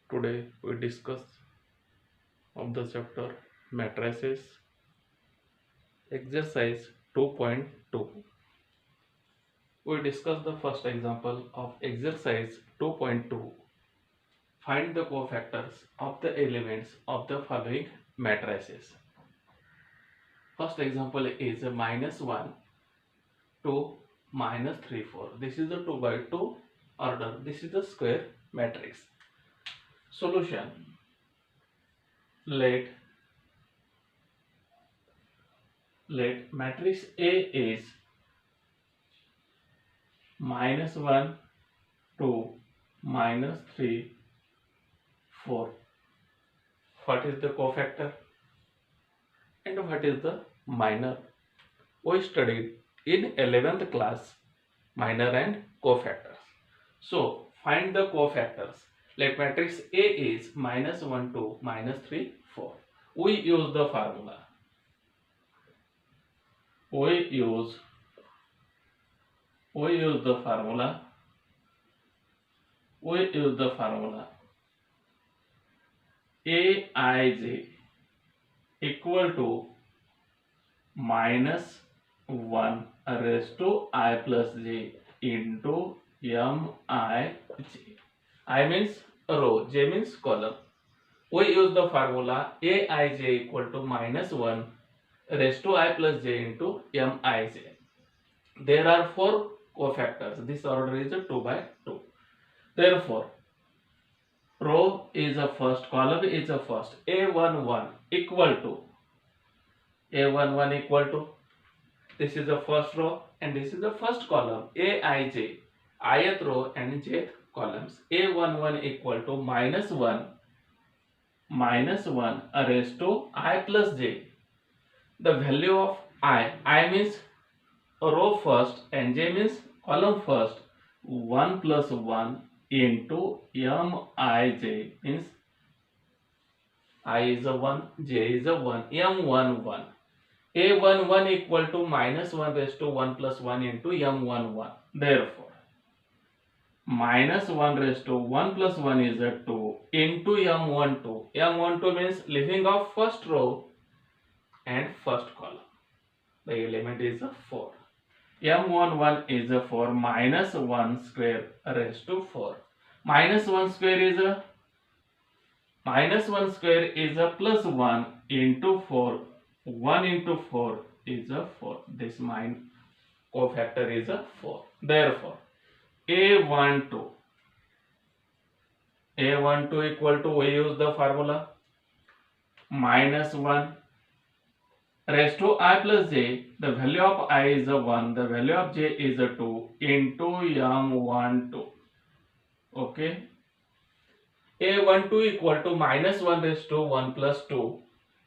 Today we discuss of the chapter matrices exercise 2.2. We discuss the first example of exercise 2.2. Find the cofactors of the elements of the following matrices. First example is a minus 1, 2, minus 3, 4. This is the 2 by 2 order. This is the square matrix. Solution. Let matrix A is minus 1, 2, minus 3, 4. What is the cofactor and what is the minor? We studied in 11th class minor and cofactors. So find the cofactors. Let matrix A is minus 1, 2, minus 3, 4. We use the formula. We use the formula. We use the formula Aij equal to minus 1 raised to I plus j into mij. I means row, j means column. We use the formula Aij equal to minus 1 raised to I plus j into mij. There are four cofactors. This order is a 2 by 2. Therefore, row is a first, column is a first. A11 equal to this is the first row and this is the first column. Aij, ith row and jth columns. A11 equal to minus 1 raised to I plus j. The value of I means row first and j means column first. 1 plus 1 into mij means I is a 1, j is a 1, m11. A11 equal to minus 1 raised to 1 plus 1 into m11. Therefore, minus 1 raised to 1 plus 1 is a 2 into m12. M12 means leaving off first row and first column. The element is a 4. M11 is a 4 minus 1 square raised to 4. Minus 1 square is a plus 1 into 4. 1 into 4 is a 4. This cofactor is a 4. Therefore, A12 equal to, we use the formula minus 1 raised to I plus j. The value of I is a 1, the value of j is a 2 into m12. Okay. A12 equal to minus 1 raised to 1 plus 2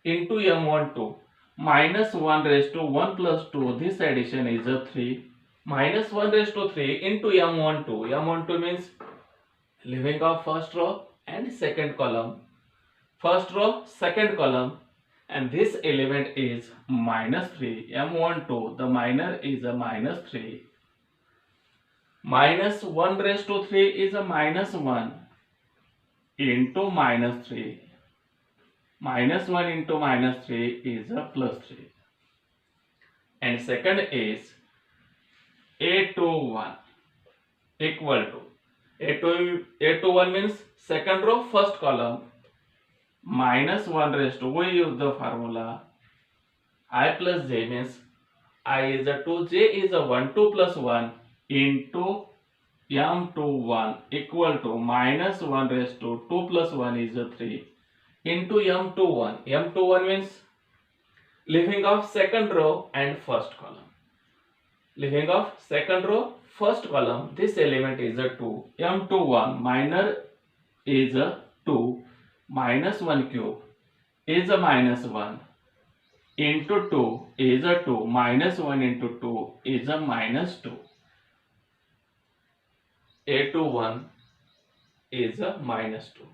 into m12. Minus 1 raised to 1 plus 2, this addition is a 3. Minus 1 raised to 3 into m12. M12 means leaving off first row and second column. First row, second column, and this element is minus 3. M12, the minor is a minus 3. Minus 1 raised to 3 is a minus 1 into minus 3. Minus 1 into minus 3 is a plus 3. And second is A21 equal to A21 means second row, first column, minus 1 raised to, we use the formula I plus j means I is a 2, j is a 1, 2 plus 1 into m21 equal to minus 1 raised to 2 plus 1 is a 3 into m21. M21 means leaving off second row and first column. Leaving off second row, first column, this element is a 2. M21 minor is a 2, minus 1 cube is a minus 1 into 2 is a 2, minus 1 into 2 is a minus 2. A21 is a minus 2.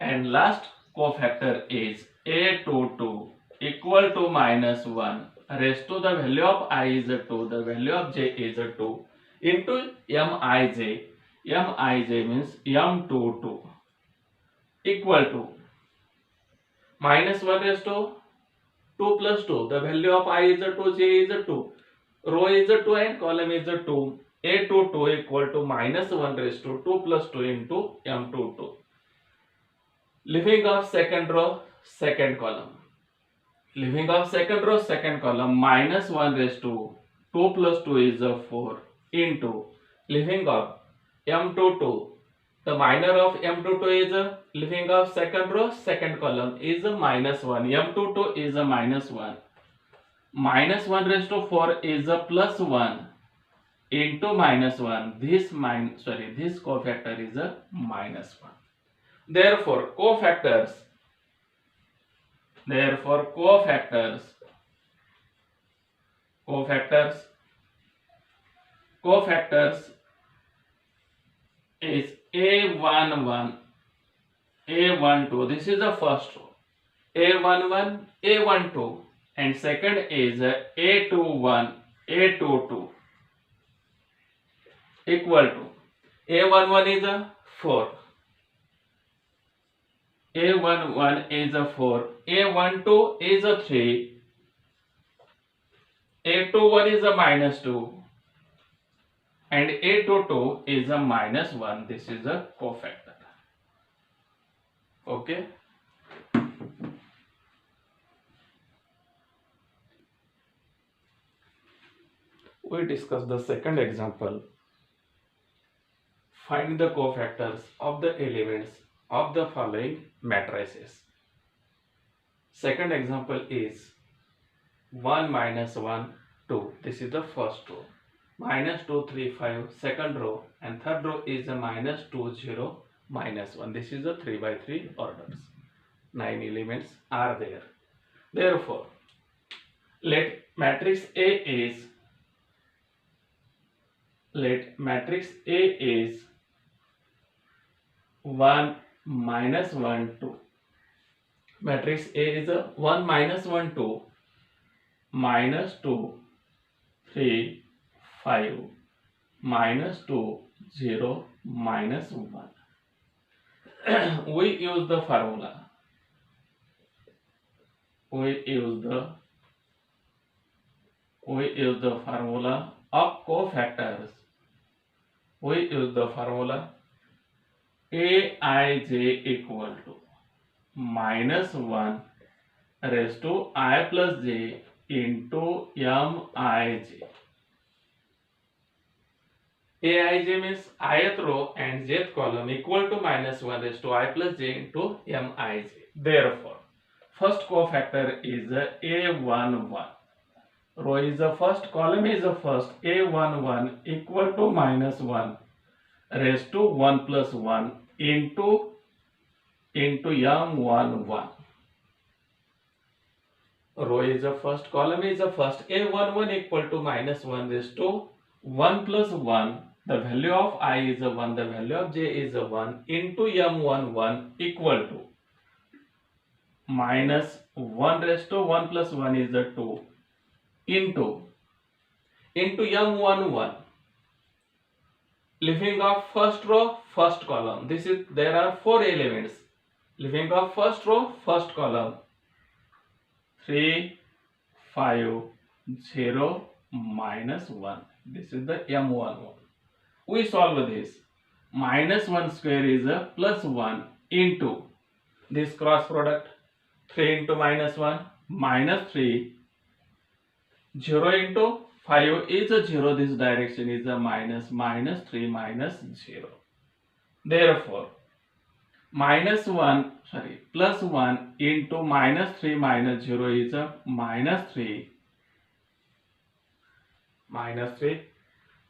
And last cofactor is A22 equal to minus 1 raised to, the value of I is a 2, the value of j is a 2 into mij. Mij means m22. equal to minus 1 raised to 2 plus 2. The value of I is a 2, j is a 2. Row is a 2 and column is a 2. A22 equal to minus 1 raised to 2 plus 2 into M22. Living of second row, second column. Living of second row, second column, minus 1 raised to 2 plus 2 is a 4 into living of M22. The minor of M22 is a living of second row, second column is a minus 1. M22 is a minus 1. Minus 1 raised to 4 is a plus 1 into minus 1. This cofactor is a minus 1. Therefore, cofactors is A11, A12. This is the first row. A11, A12, and second is A21, A22 equal to A11 is a 4. A11 is a 4. A12 is a 3. A21 is a minus 2. And A22 is a minus 1. This is a cofactor. Okay. We discuss the second example. Find the cofactors of the elements of the following matrices. Second example is 1 minus 1 2. This is the first row. Minus 2 3 5 second row, and third row is a minus 2 0 minus 1. This is a 3 by 3 orders. 9 elements are there. Therefore, let matrix A is 1 minus 1 2. Matrix A is a 1 minus 1 2 minus 2 3 5 minus 2 0 minus 1. We use the formula. We use the formula of cofactors. We use the formula Aij equal to minus 1 raised to I plus j into Mij. Aij means ith row and jth column equal to minus 1 raised to I plus j into Mij. Therefore, first cofactor is A11. Row is the first, column is the first. A11 equal to minus 1 raised to 1 plus 1 into M11. Row is the first, column is the first. A11 equal to minus 1 raised to 1 plus 1. The value of I is a 1, the value of j is a 1 into M11 equal to minus 1 raised to 1 plus 1 is a 2 into M11. Living of first row, first column. There are 4 elements. Living of first row, first column. 3 5 0 minus 1. This is the M11. We solve this. Minus 1 square is a plus 1 into this cross product. 3 into minus 1 minus 3. 0 into 5 is a 0. This direction is a minus 3 minus 0. Therefore, plus 1 into minus 3 minus 0 is a minus 3.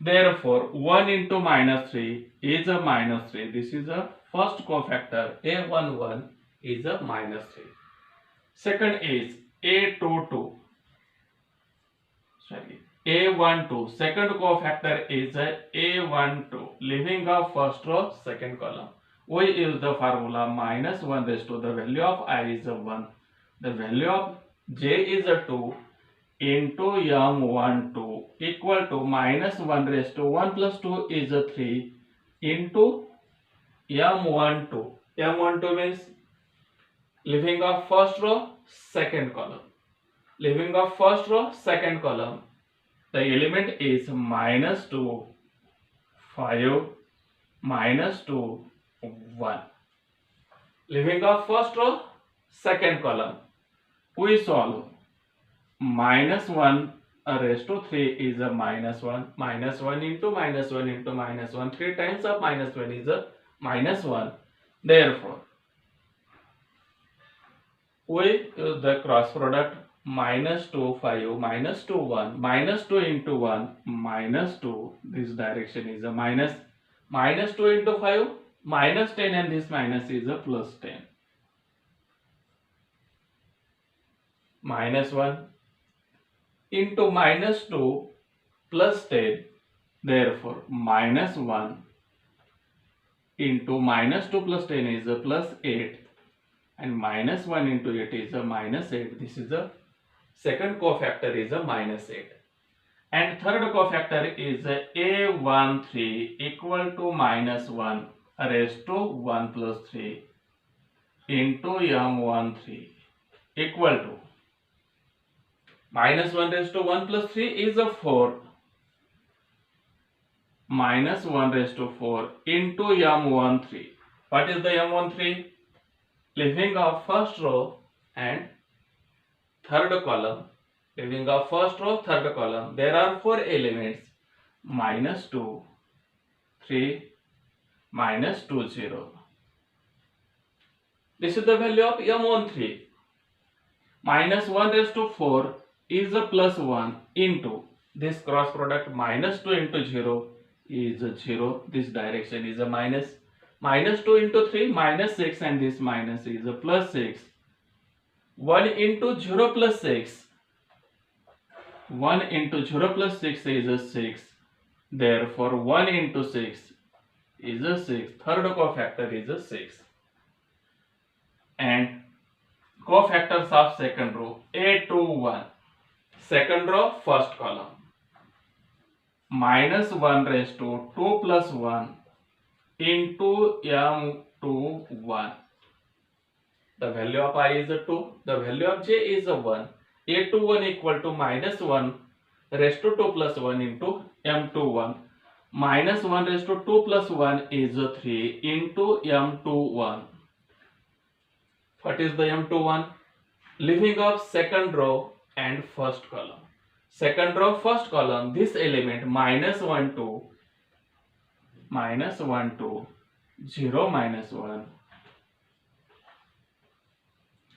Therefore, 1 into minus 3 is a minus 3. This is a first cofactor. A11 is a minus 3. Second is A12. A12. Second cofactor is A12. Living of first row, second column. We use the formula minus 1 raised to the value of I is a 1. The value of j is a 2 into M12 equal to minus 1 raised to 1 plus 2 is a 3 into M12. M12 means leaving of first row, second column. Leaving of first row, second column. The element is -2, 5, -2, 1. Leaving of first row, second column. We solve. -1 raised to 3 is a -1. -1 into -1 into -1. 3 times of -1 is a -1. Therefore, we use the cross product. -2, 5, -2, 1. -2 into 1, -2. This direction is a minus. -2 into 5, -10, and this minus is a +10. -1 into -2 +10. Therefore, -1 into -2 +10 is a +8, and -1 into 8 is a -8. This is the second cofactor is a -8, and third cofactor is A13 equal to -1 raised to 1 plus 3 into M13 equal to -1 raised to 1 plus 3 is a 4, -1 raised to 4 into M13. What is the M13? Leaving of first row and third column. Leaving of first row, third column. There are 4 elements: -2, 3, -2, 0. This is the value of M13. -1 raised to 4 is a +1 into this cross product. -2 into 0 is a 0. This direction is a minus. -2 into 3, -6, and this minus is a +6. 1 into 0 plus 6. 1 into 0 plus 6 is a 6. Therefore, 1 into 6 is a 6. Third cofactor is a 6. And cofactors of second row, A21. Second row, first column. -1 raised to 2 plus 1 into M21. The value of I is a 2. The value of J is a 1. A21 equal to -1 raised to 2 plus 1 into M21. -1 raised to 2 plus 1 is a 3 into M21. What is the M21? Leaving of second row and first column. Second row, first column, this element -1, 2, -1, 2, 0, -1.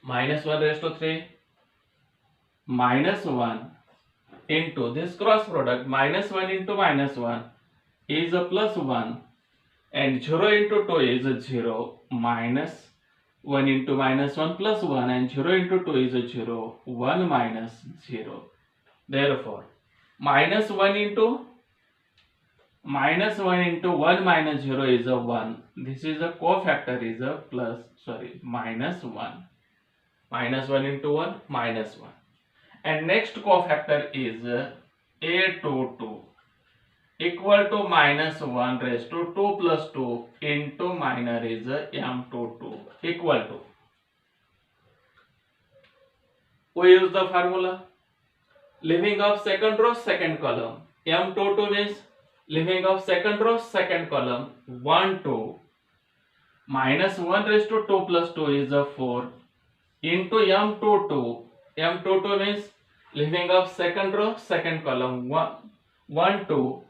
-1 raised to 3, -1 into this cross product. -1 into -1 is a +1, and 0 into 2 is a 0. -1 into -1 +1, and 0 into 2 is a 0. 1 minus 0. Therefore, -1 into 1 minus 0 is a 1. This is a cofactor is a -1. -1 into 1, -1. And next cofactor is A22 equal to -1 raised to 2 plus 2 into minor is M22 equal to. We use the formula. Leaving of second row, second column. M22 means leaving of second row, second column. 1, 2. -1 raised to 2 plus 2 is a 4 into M22. M22 means leaving of second row, second column. 1, 2.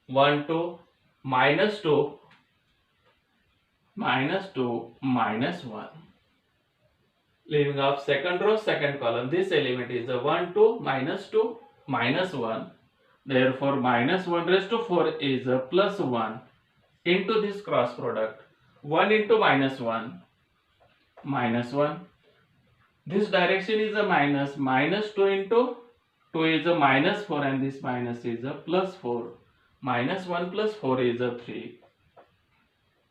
1, 2, -2, -1. Leaving of second row, second column. This element is a 1, 2, -2, -1. Therefore, -1 raised to 4 is a +1 into this cross product. 1 into -1, -1. This direction is a minus. -2 into 2 is a -4, and this minus is a +4. -1 plus 4 is a 3.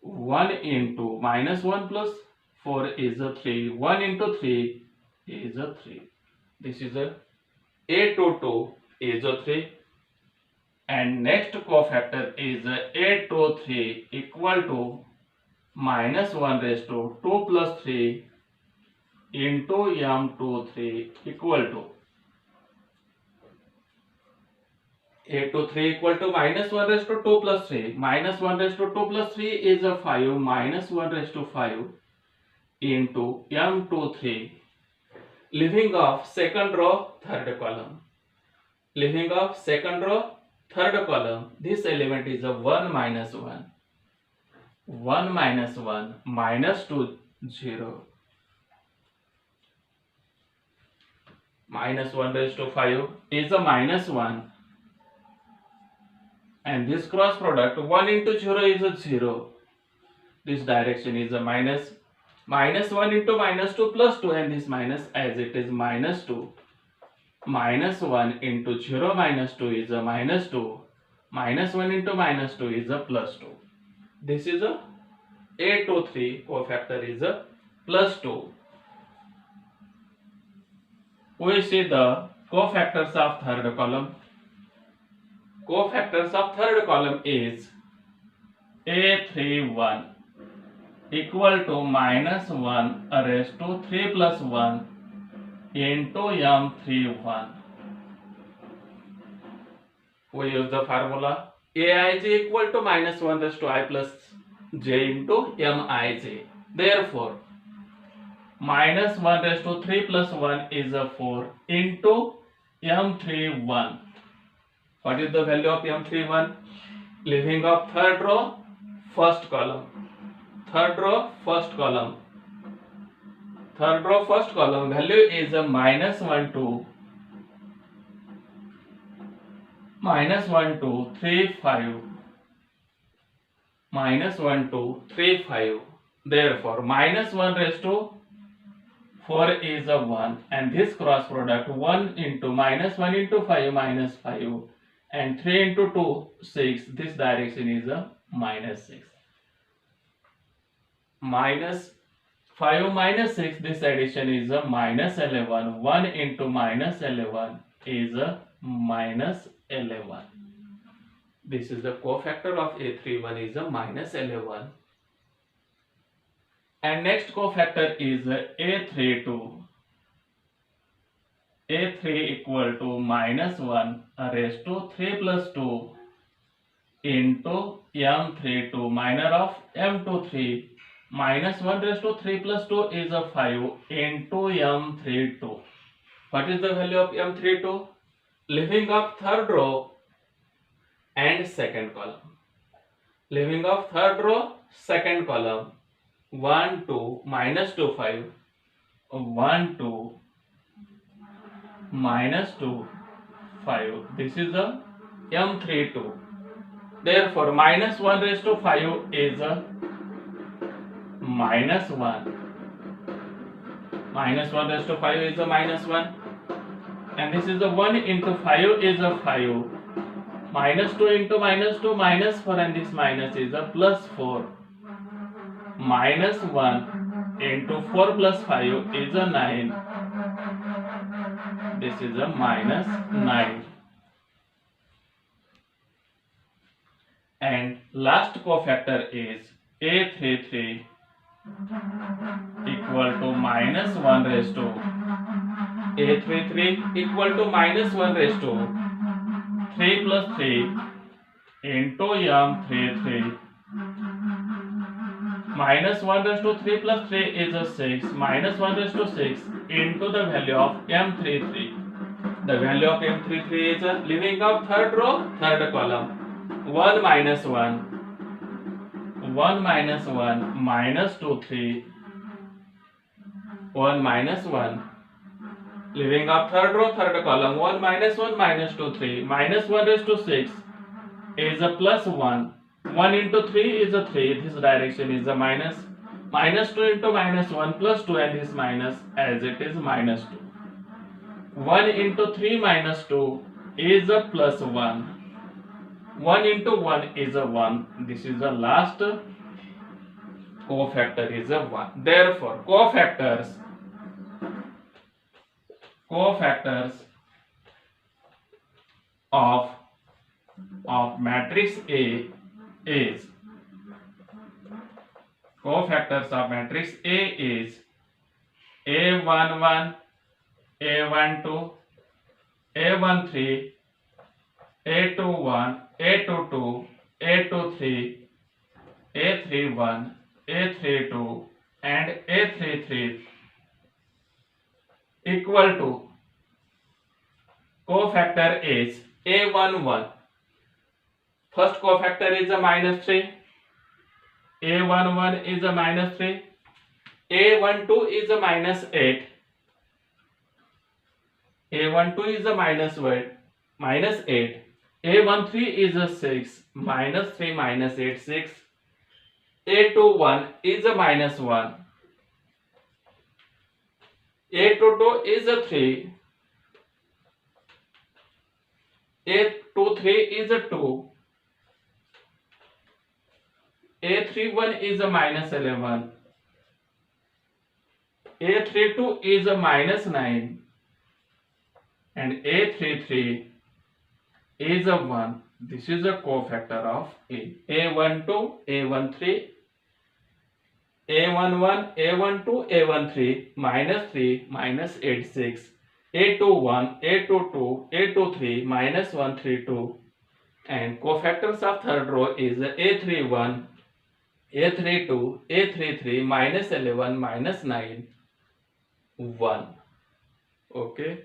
1 into -1 plus 4 is a 3. 1 into 3 is a 3. This is a A22 is a 3. And next cofactor is A23 equal to minus 1 raised to 2 plus 3 into m23 equal to a23 equal to minus 1 raised to 2 plus 3. Minus 1 raised to 2 plus 3 is a 5 minus 1 raised to 5 into m23. Leaving off second row, third column. Leaving off second row, third column. This element is a 1 minus 1. 1 minus 1 minus 2 0. Minus 1 raised to 5 is a minus 1. And this cross product 1 into 0 is a 0. This direction is a minus. Minus 1 into minus 2 plus 2, and this minus as it is minus 2. Minus 1 into 0 minus 2 is a minus 2. Minus 1 into minus 2 is a plus 2. This is a A23 cofactor is a plus 2. We see the cofactors of third column. Cofactors of third column is A31 equal to minus 1 raised to 3 plus 1 into m31. We use the formula aij equal to minus 1 raised to I plus j into mij. Therefore, minus 1 raised to 3 plus 1 is a 4 into m31. What is the value of m31? Leaving off third row, first column. Third row, first column. Third row, first column value is a minus 1 to 3 5. Minus 1 to 3 5. Therefore, minus 1 raised to 4 is a 1, and this cross product 1 into minus 1 into 5 minus 5, and 3 into 2 6. This direction is a minus 6. Minus 5 minus 6, this addition is a minus 11. 1 into minus 11 is a minus 11. This is the cofactor of A31 is a minus 11. And next cofactor is A32. A3 equal to minus 1 raised to 3 plus 2 into m32 minor of m23. Minus 1 raised to 3 plus 2 is a 5 into m32. What is the value of m32? Leaving off third row and second column. Leaving off third row, second column. 1 2 minus 2 5. 1 2 minus 2 5. This is the m32. Therefore, minus 1 raised to 5 is a minus 1. Minus 1 raised to 5 is a minus 1. And this is a 1 into 5 is a 5. Minus 2 into minus 2 minus 4, and this minus is a plus 4. Minus 1 into 4 plus 5 is a 9. This is a minus 9. And last cofactor is A33 equal to minus 1 raised to A33 equal to minus 1 raised to 3 plus 3 into m33. Minus 1 raised to 3 plus 3 is a 6. Minus 1 raised to 6 into the value of m33. The value of m33 is a leaving of third row, third column. 1 minus 1. 1 minus 1 minus 2 3. 1 minus 1. Leaving up third row, third column. 1 minus 1 minus 2 3. Minus 1 raised to 6 is a plus 1. 1 into 3 is a 3. This direction is a minus. Minus 2 into minus 1 plus 2, and this minus as it is minus 2. 1 into 3 minus 2 is a plus 1. 1 into 1 is a 1. This is the last cofactor is a 1. Therefore, cofactors of matrix A is cofactors of matrix A is A11, A12, A13, A21, A22, A23, A31, A32 and A33 equal to cofactor is A11. First cofactor is a -3, A11 is a -3, A12 is a -8, A12 is a -8, A13 is a 6, -3 -8 6, A21 is a -1, A22 is a 3, A23 is a 2, A31 is a -11, A32 is a -9 and A33 is a 1. This is a cofactor of A. A12, A13, A11, A12, A13, -3, -86, A21, A22, A23, -132 and cofactors of third row is A31, A32, A33, -11, -9, 1. Okay.